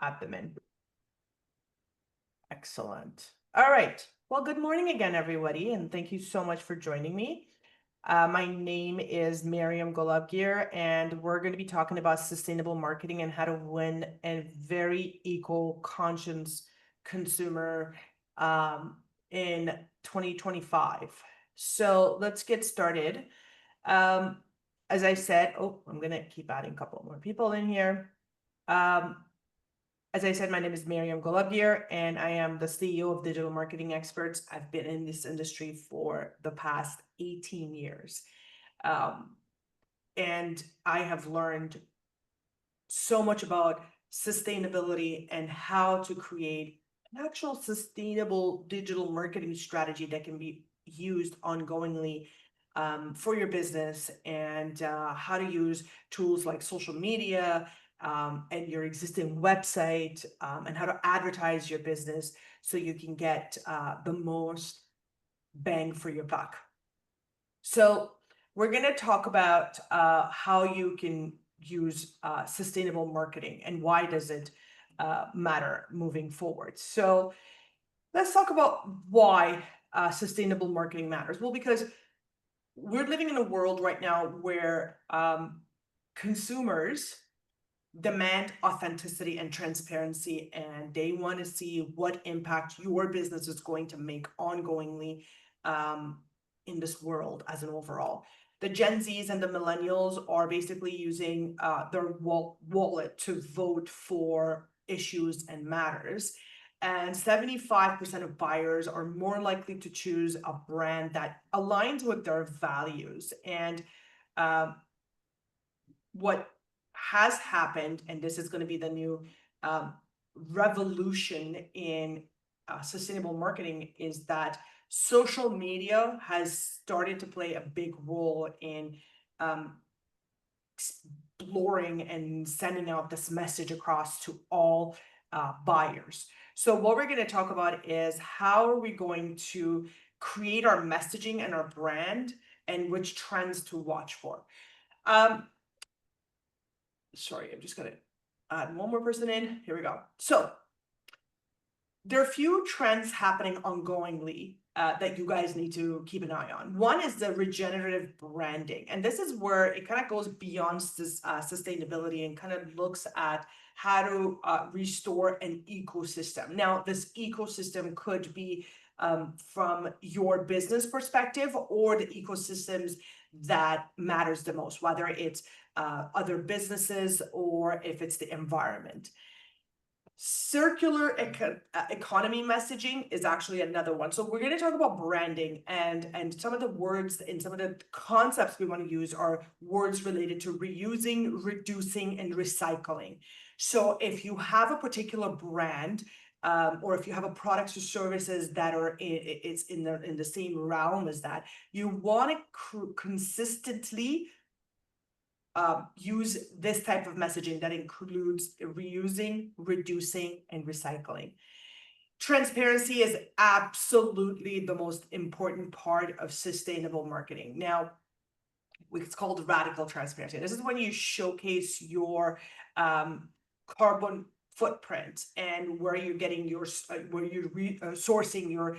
add them in. Excellent. All right. Well, good morning again, everybody, and thank you so much for joining me. My name is Miriam Golubgir, and we're going to be talking about sustainable marketing and how to win a very eco-conscious consumer in 2025. So let's get started. As I said, I'm going to keep adding a couple more people in here. As I said, my name is Miriam Golubgir, and I am the CEO of Digital Marketing Experts. I've been in this industry for the past 18 years. And I have learned so much about sustainability and how to create an actual sustainable digital marketing strategy that can be used ongoingly for your business, and how to use tools like social media, and your existing website, and how to advertise your business so you can get the most bang for your buck. So we're going to talk about how you can use sustainable marketing and why does it matter moving forward. So let's talk about why sustainable marketing matters. Well, because we're living in a world right now where consumers demand authenticity and transparency, and they want to see what impact your business is going to make ongoingly in this world as an overall. The Gen Zs and the millennials are basically using their wallet to vote for issues and matters. And 75% of buyers are more likely to choose a brand that aligns with their values. And what has happened, and this is going to be the new revolution in sustainable marketing, is that social media has started to play a big role in exploring and sending out this message across to all buyers. So what we're going to talk about is how are we going to create our messaging and our brand, and which trends to watch for. Sorry, I'm just going to add one more person in. Here we go. So there are a few trends happening ongoingly that you guys need to keep an eye on. One is the regenerative branding. And this is where it kind of goes beyond this, sustainability, and kind of looks at how to restore an ecosystem. Now, this ecosystem could be from your business perspective, or the ecosystems that matters the most, whether it's other businesses or if it's the environment. Circular economy messaging is actually another one. So we're going to talk about branding, and some of the words and some of the concepts we want to use are words related to reusing, reducing, and recycling. So if you have a particular brand, or if you have a products or services that are it's in the same realm as that, you want to consistently use this type of messaging that includes reusing, reducing, and recycling. Transparency is absolutely the most important part of sustainable marketing. Now, it's called radical transparency. This is when you showcase your carbon footprint and where you're getting your sourcing your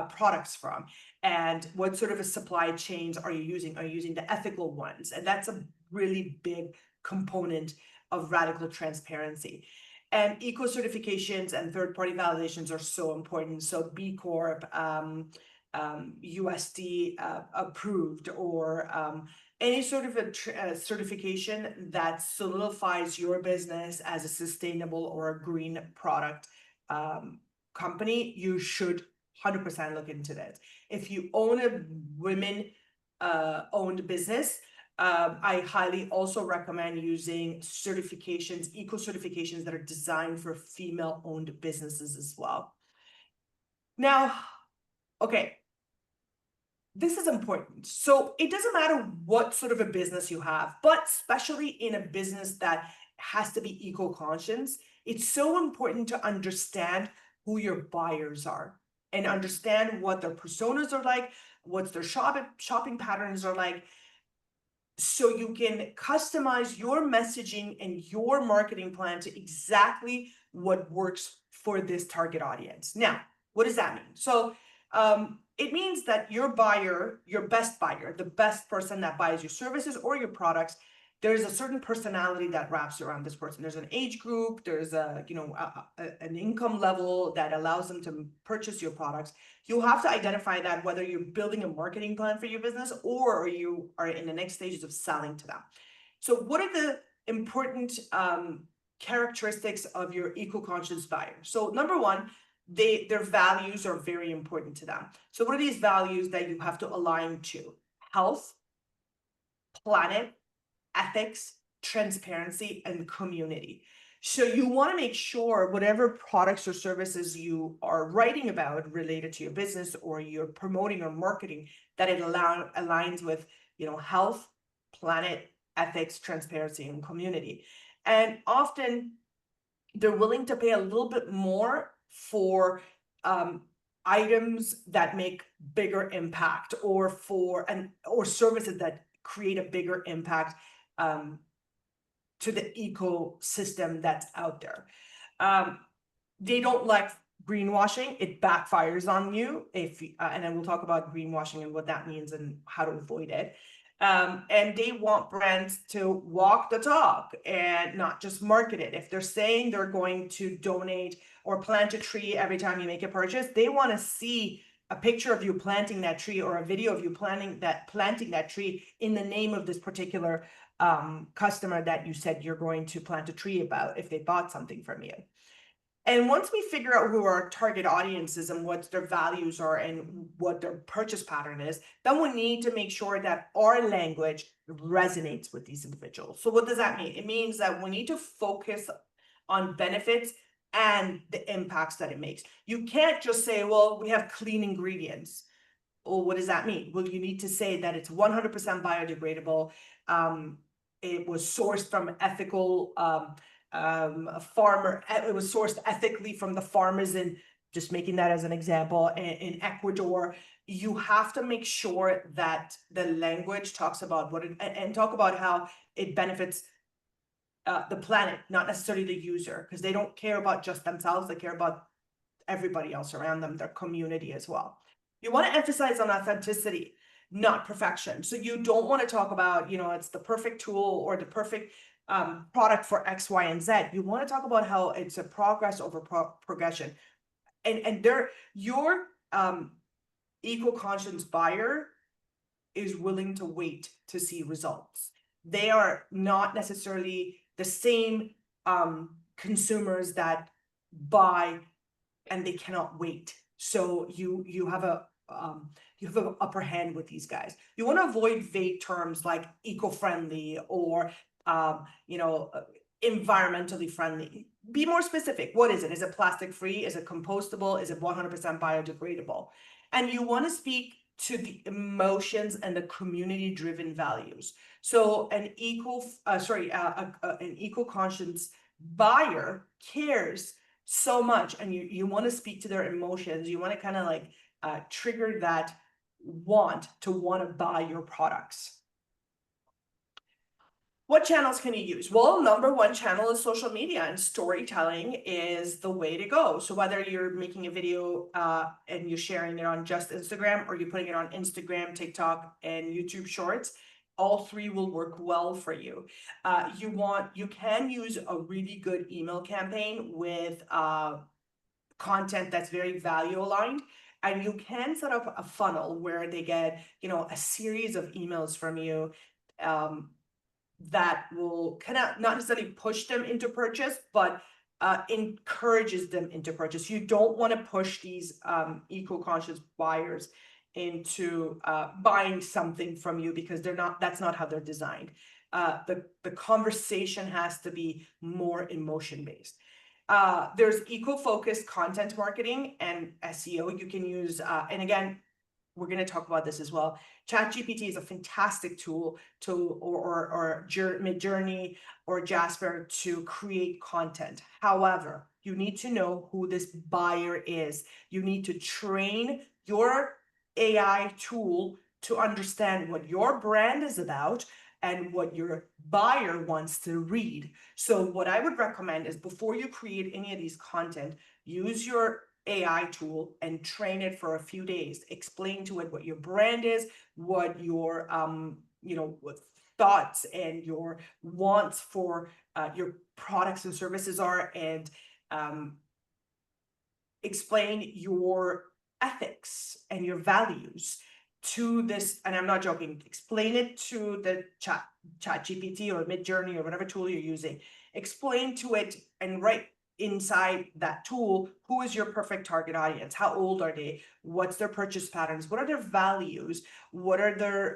products from, and what sort of a supply chains are you using. Are you using the ethical ones? And that's a really big component of radical transparency. And eco certifications and third-party validations are so important. So B Corp, USD approved, or any sort of a certification that solidifies your business as a sustainable or a green product company, you should 100% look into that. If you own a women owned business, I highly also recommend using certifications, eco certifications that are designed for female owned businesses as well. Now, okay, this is important. So it doesn't matter what sort of a business you have, but especially in a business that has to be eco-conscious, it's so important to understand who your buyers are and understand what their personas are like, what their shopping patterns are like, so you can customize your messaging and your marketing plan to exactly what works for this target audience. Now, what does that mean? So it means that your buyer, your best buyer, the best person that buys your services or your products, there's a certain personality that wraps around this person. There's an age group, there's an income level that allows them to purchase your products. You have to identify that, whether you're building a marketing plan for your business or you are in the next stages of selling to them. So what are the important characteristics of your eco-conscious buyer? So number one, their values are very important to them. So what are these values that you have to align to? Health, planet, ethics, transparency, and community. So you want to make sure whatever products or services you are writing about related to your business or you're promoting or marketing, that it aligns with, health, planet, ethics, transparency, and community. And often they're willing to pay a little bit more for items that make bigger impact, or services that create a bigger impact to the ecosystem that's out there. They don't like greenwashing. It backfires on you and then we'll talk about greenwashing and what that means and how to avoid it. And they want brands to walk the talk and not just market it. If they're saying they're going to donate or plant a tree every time you make a purchase, they want to see a picture of you planting that tree or a video of you planting that tree in the name of this particular customer that you said you're going to plant a tree about if they bought something from you. And once we figure out who our target audience is and what their values are and what their purchase pattern is, then we need to make sure that our language resonates with these individuals. So what does that mean? It means that we need to focus on benefits and the impacts that it makes. You can't just say, well, we have clean ingredients. Well, what does that mean? Well, you need to say that it's 100% biodegradable. It was sourced from ethical a farmer. It was sourced ethically from the farmers, and just making that as an example, in Ecuador. You have to make sure that the language talks about and talk about how it benefits the planet, not necessarily the user, because they don't care about just themselves. They care about everybody else around them, their community as well. You want to emphasize on authenticity, not perfection. So you don't want to talk about, it's the perfect tool or the perfect product for X, Y, and Z. You want to talk about how it's a progress over progression. And your eco-conscious buyer is willing to wait to see results. They are not necessarily the same consumers that buy and they cannot wait. So you have an upper hand with these guys. You want to avoid vague terms like eco-friendly or environmentally friendly. Be more specific. What is it? Is it plastic free? Is it compostable? Is it 100% biodegradable? And you want to speak to the emotions and the community driven values. So an eco-conscious buyer cares so much, and you want to speak to their emotions. You want to kind of trigger that want to buy your products. What channels can you use? Well, number one channel is social media, and storytelling is the way to go. So whether you're making a video and you're sharing it on just Instagram, or you're putting it on Instagram, TikTok, and YouTube Shorts, all three will work well for you. You can use a really good email campaign with content that's very value aligned. And you can set up a funnel where they get, a series of emails from you that will kind of not necessarily push them into purchase, but encourages them into purchase. You don't want to push these eco-conscious buyers into buying something from you, because that's not how they're designed. The conversation has to be more emotion based. There's eco-focused content marketing and SEO. You can use, and again, we're going to talk about this as well. ChatGPT is a fantastic tool or Midjourney or Jasper to create content. However, you need to know who this buyer is. You need to train your AI tool to understand what your brand is about and what your buyer wants to read. So what I would recommend is before you create any of these content, use your AI tool and train it for a few days. Explain to it what your brand is, what your what thoughts and your wants for your products and services are, and explain your ethics and your values to this. And I'm not joking. Explain it to the chat GPT or Midjourney or whatever tool you're using. Explain to it and write inside that tool, who is your perfect target audience? How old are they? What's their purchase patterns? What are their values? What are their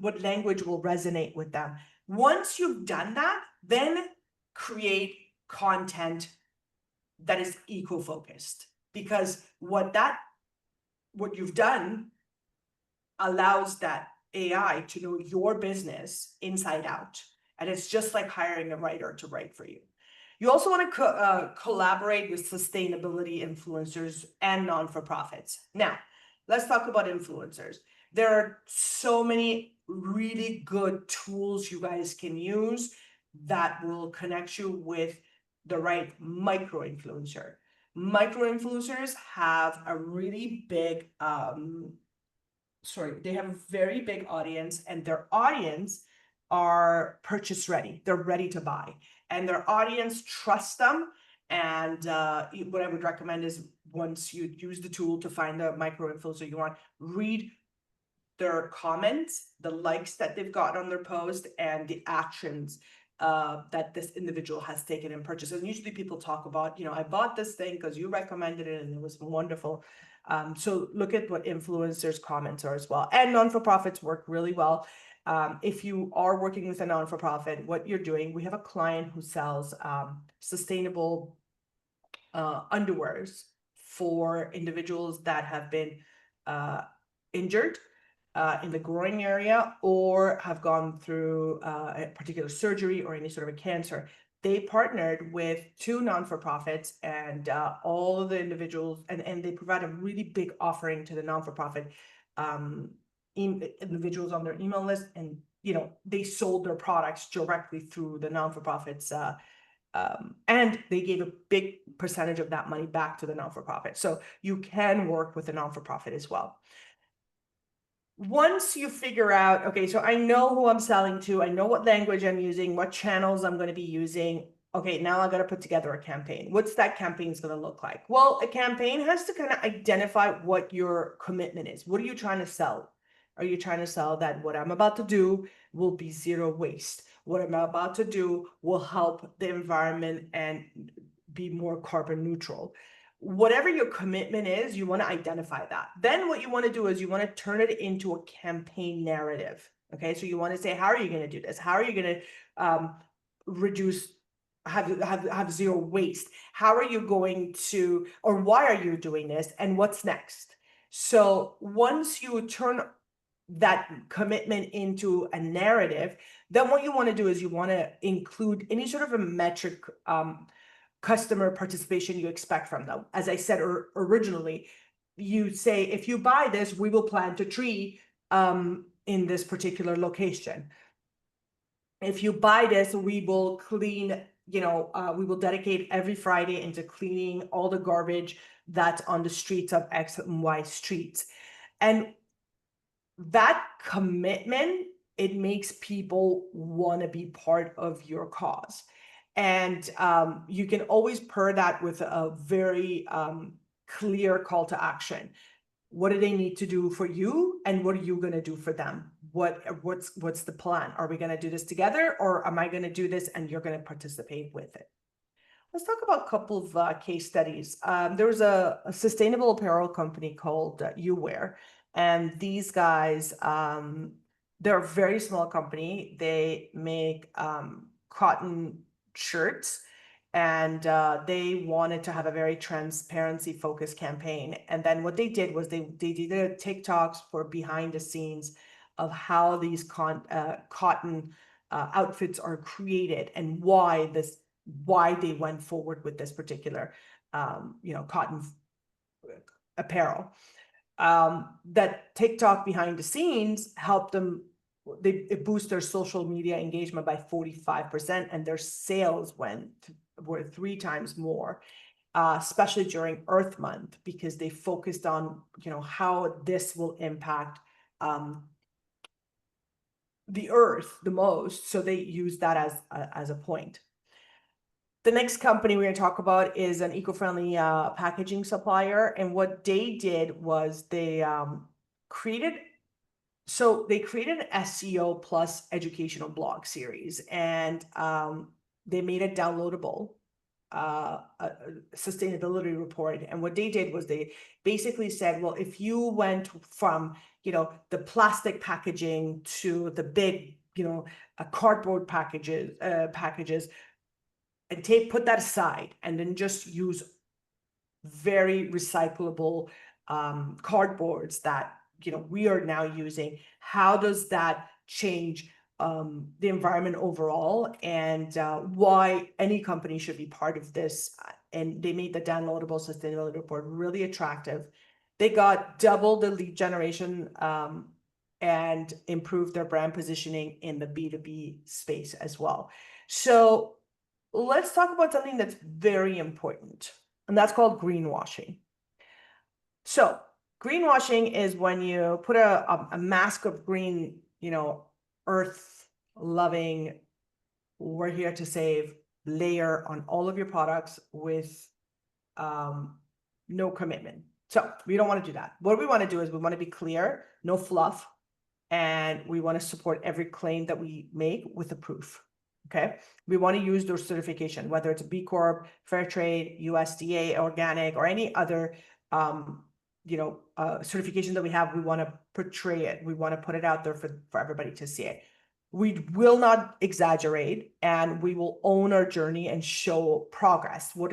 what language will resonate with them? Once you've done that, then create content that is eco-focused, because what you've done allows that AI to know your business inside out. And it's just like hiring a writer to write for you. You also want to collaborate with sustainability influencers and non-for-profits. Now, let's talk about influencers. There are so many really good tools you guys can use that will connect you with the right micro-influencer. Micro-influencers have a really big, they have a very big audience, and their audience are purchase ready. They're ready to buy, and their audience trusts them. And what I would recommend is, once you use the tool to find the micro-influencer you want, read their comments, the likes that they've got on their post, and the actions that this individual has taken in purchase. And usually people talk about, I bought this thing because you recommended it and it was wonderful. So look at what influencers' comments are as well. And non-for-profits work really well. If you are working with a non-for-profit, what you're doing, we have a client who sells sustainable underwears for individuals that have been injured in the groin area, or have gone through a particular surgery or any sort of a cancer. They partnered with 2 non-for-profits, and all of the individuals, and they provide a really big offering to the non-for-profit individuals on their email list. And they sold their products directly through the non-for-profits, and they gave a big percentage of that money back to the non-for-profit. So you can work with a non-for-profit as well. Once you figure out, okay, so I know who I'm selling to, I know what language I'm using, what channels I'm going to be using. Okay, now I got to put together a campaign. What's that campaign is going to look like? Well, a campaign has to kind of identify what your commitment is. What are you trying to sell? Are you trying to sell that what I'm about to do will be zero waste? What I'm about to do will help the environment and be more carbon neutral? Whatever your commitment is, you want to identify that. Then what you want to do is you want to turn it into a campaign narrative. Okay, so you want to say, how are you going to do this? How are you going to reduce, have zero waste? How are you going to, or why are you doing this? And what's next? So once you turn that commitment into a narrative, then what you want to do is you want to include any sort of a metric, customer participation you expect from them. As I said originally, you say, if you buy this, we will plant a tree in this particular location. If you buy this, we will clean, we will dedicate every Friday into cleaning all the garbage that's on the streets of X and Y streets. And that commitment, it makes people want to be part of your cause. And you can always pair that with a very clear call to action. What do they need to do for you, and what are you going to do for them? What's the plan? Are we going to do this together, or am I going to do this and you're going to participate with it? Let's talk about a couple of case studies. There was a sustainable apparel company called UWear, and these guys, they're a very small company. They make cotton shirts, and they wanted to have a very transparency focused campaign. And then what they did was they did a TikToks for behind the scenes of how these cotton outfits are created, and why they went forward with this particular cotton apparel. That TikTok behind the scenes helped them it boosts their social media engagement by 45%, and their sales were 3 times more, especially during Earth Month, because they focused on, how this will impact the Earth the most. So they use that as a point. The next company we're going to talk about is an eco-friendly packaging supplier. And what they did was they created an SEO plus educational blog series, and they made it downloadable, a sustainability report. And what they did was they basically said, well, if you went from, the plastic packaging to the big, cardboard packages, and put that aside, and then just use very recyclable cardboards that we are now using, how does that change the environment overall, and why any company should be part of this? And they made the downloadable sustainability report really attractive. They got double the lead generation and improved their brand positioning in the B2B space as well. So let's talk about something that's very important, and that's called greenwashing. So greenwashing is when you put a mask of green, earth loving, we're here to save layer on all of your products with no commitment. So we don't want to do that. What we want to do is we want to be clear, no fluff, and we want to support every claim that we make with a proof. Okay, we want to use those certification, whether it's B Corp, Fair Trade, USDA, organic, or any other certification that we have. We want to portray it. We want to put it out there for everybody to see it. We will not exaggerate, and we will own our journey and show progress. Where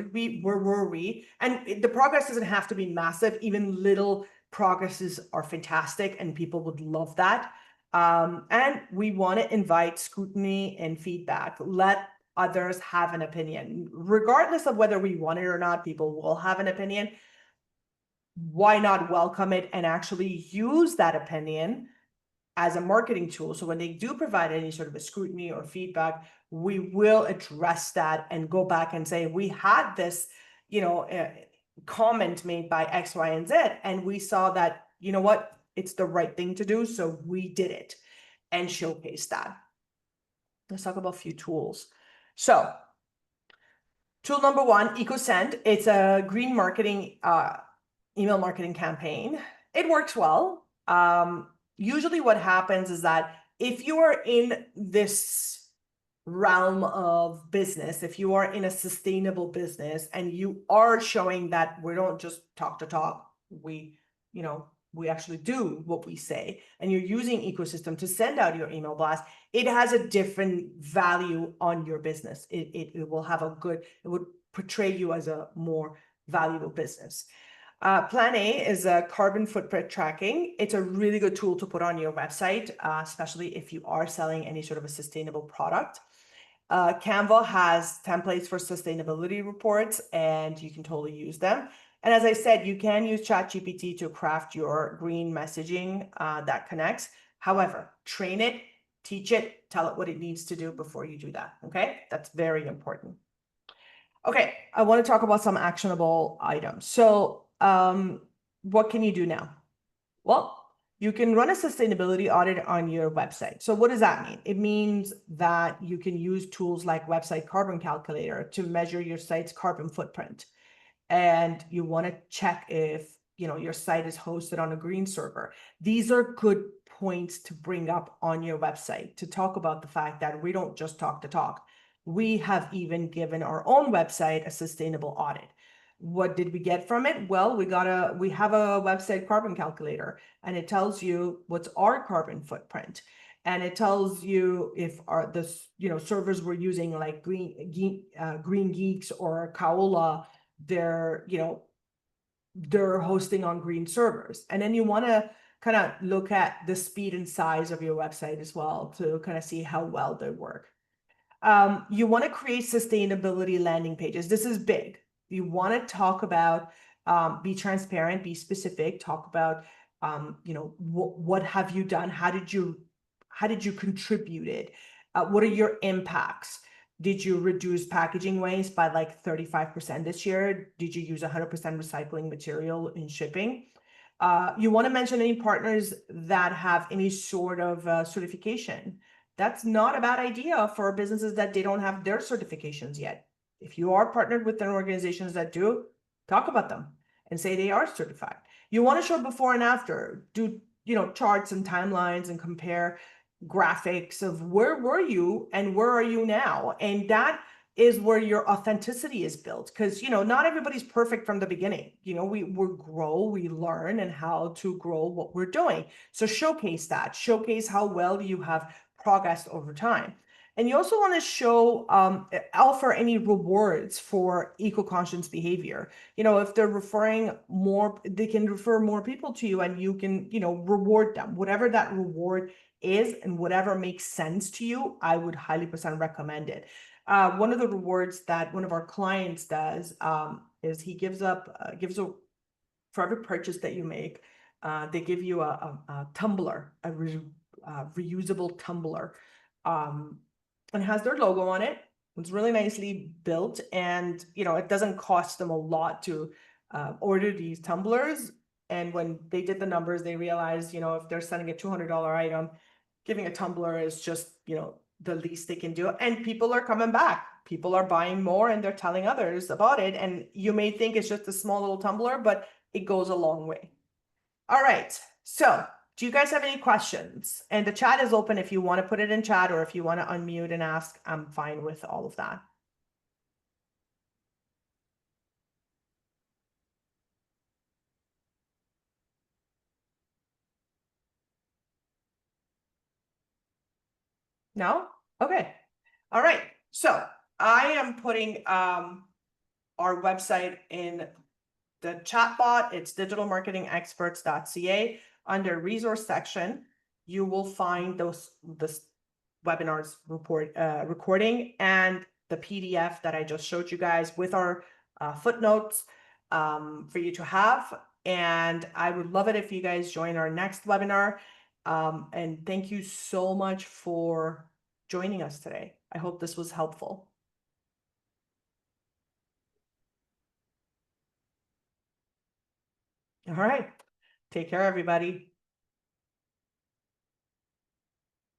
were we? And the progress doesn't have to be massive. Even little progresses are fantastic, and people would love that. And we want to invite scrutiny and feedback. Let others have an opinion. Regardless of whether we want it or not, people will have an opinion. Why not welcome it and actually use that opinion as a marketing tool? So when they do provide any sort of a scrutiny or feedback, we will address that and go back and say, we had this, comment made by X, Y, and Z, and we saw that, what, it's the right thing to do, so we did it, and showcase that. Let's talk about a few tools. So tool number 1, EcoSend. It's a green marketing email marketing campaign. It works well. Usually what happens is that if you are in this realm of business, if you are in a sustainable business and you are showing that we don't just talk to talk, we actually do what we say, and you're using ecosystem to send out your email blast, it has a different value on your business. It will have it would portray you as a more valuable business. Plan A is a carbon footprint tracking. It's a really good tool to put on your website, especially if you are selling any sort of a sustainable product. Canva has templates for sustainability reports, and you can totally use them. And as I said, you can use ChatGPT to craft your green messaging that connects. However, train it, teach it, tell it what it needs to do before you do that. Okay, that's very important. Okay, I want to talk about some actionable items. So what can you do now? Well, you can run a sustainability audit on your website. So what does that mean? It means that you can use tools like Website Carbon Calculator to measure your site's carbon footprint. And you want to check if your site is hosted on a green server. These are good points to bring up on your website to talk about the fact that we don't just talk the talk. We have even given our own website a sustainable audit. What did we get from it? Well, we have a website carbon calculator, and it tells you what's our carbon footprint, and it tells you if the servers we're using, like Green Geeks or Kaola, they're hosting on green servers. And then you want to kind of look at the speed and size of your website as well to kind of see how well they work. You want to create sustainability landing pages. This is big. You want to talk about, be transparent, be specific, talk about, what have you done? How did you how did you contribute it? What are your impacts? Did you reduce packaging waste by like 35% this year? Did you use 100% recycling material in shipping? You want to mention any partners that have any sort of certification. That's not a bad idea for businesses that they don't have their certifications yet. If you are partnered with organizations that do, talk about them and say they are certified. You want to show before and after, do charts and timelines and compare graphics of where were you and where are you now, and that is where your authenticity is built, because not everybody's perfect from the beginning. We grow, we learn, and how to grow what we're doing. So showcase that, showcase how well you have progressed over time. And you also want to show, offer any rewards for eco-conscious behavior. If they're referring more, they can refer more people to you, and you can, reward them. Whatever that reward is and whatever makes sense to you, I would highly percent recommend it. One of the rewards that one of our clients does is he gives for every purchase that you make, they give you a tumbler, a reusable tumbler, and has their logo on it. It's really nicely built, and it doesn't cost them a lot to order these tumblers. And when they did the numbers, they realized, if they're sending a $200 item, giving a tumbler is just, the least they can do. And people are coming back. People are buying more, and they're telling others about it. And you may think it's just a small little tumbler, but it goes a long way. All right. So do you guys have any questions? And the chat is open if you want to put it in chat, or if you want to unmute and ask, I'm fine with all of that. No? Okay. All right. So I am putting our website in the chat bot. It's digitalmarketingexperts.ca. Under resource section, you will find this webinar's recording and the PDF that I just showed you guys with our footnotes for you to have. And I would love it if you guys join our next webinar. And thank you so much for joining us today. I hope this was helpful. All right. Take care, everybody.